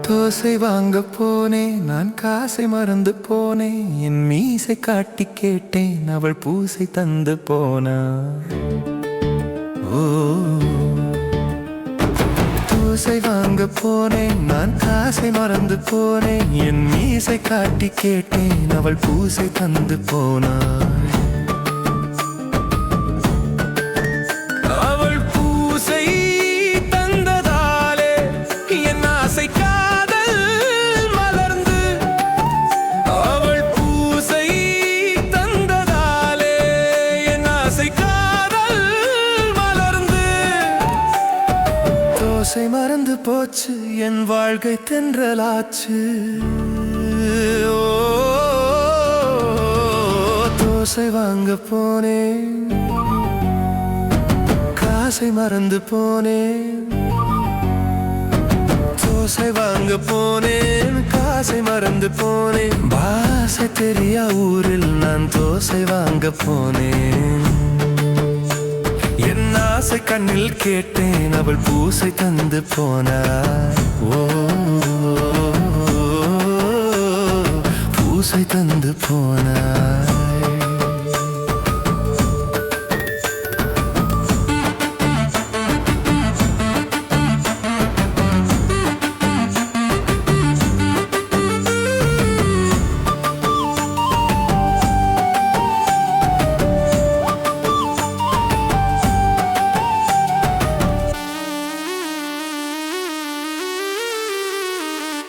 தோசை வாங்க போனேன், நான் காசை மறந்து போனேன். என் மீசை காட்டி கேட்டேன், அவள் பூசை தந்து போனா. ஓ, தோசை வாங்க போனேன், நான் காசை மறந்து போனேன். என் மீசை காட்டி கேட்டேன், அவள் பூசை தந்து போனா. தோசை மறந்து போச்சு, என் வாழ்க்கை தென்றலாச்சு. தோசை வாங்க போனேன், காசை மறந்து போனேன். தோசை வாங்க போனேன், காசை மறந்து போனேன். பாசை தெரியா ஊரில் நான் தோசை வாங்க போனேன். என் ஆசை கண்ணில் கேட்டேன், அவள் பூசை தந்து போனார். ஓ, பூசை தந்து போனார்.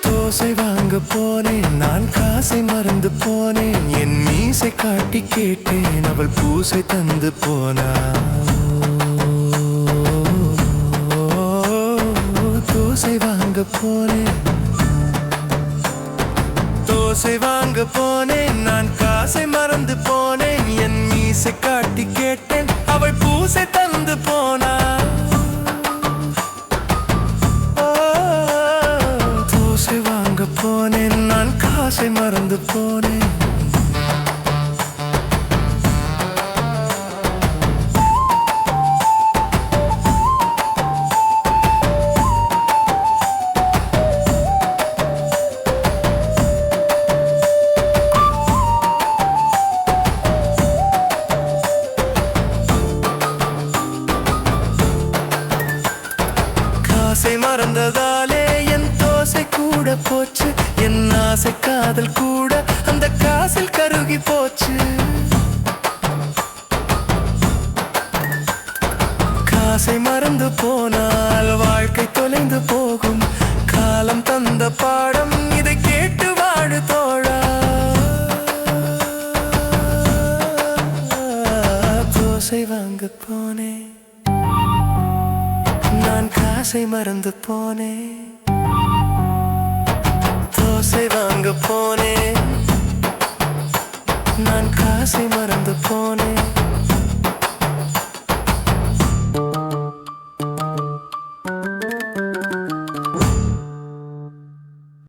தோசை வாங்க போனேன், நான் காசை மறந்து போனேன். என் மீசை காட்டி கேட்டேன், அவள் பூசை தந்து போனா. தோசை வாங்க போனேன், தோசை வாங்க போனேன். நான் காசை மறந்து போனேன். என் மீசை காட்டி கேட்டேன், அவள் பூசை தந்து போனா. போனேன், நான் காசை மறந்து போனேன். காசை மறந்ததாலே என் தோசை கூட போச்சு. என் ஆசை காதல் கூட அந்த காசில் கருகி போச்சு. காசை மறந்து போனால் வாழ்க்கை தொலைந்து போகும். காலம் தந்த பாடம் இதை கேட்டு வாடு தோழா. தோசை வாங்க போனேன், நான் காசை மறந்து போனேன். தோசை வாங்க போனேன், நான் காசை மறந்து போனேன்.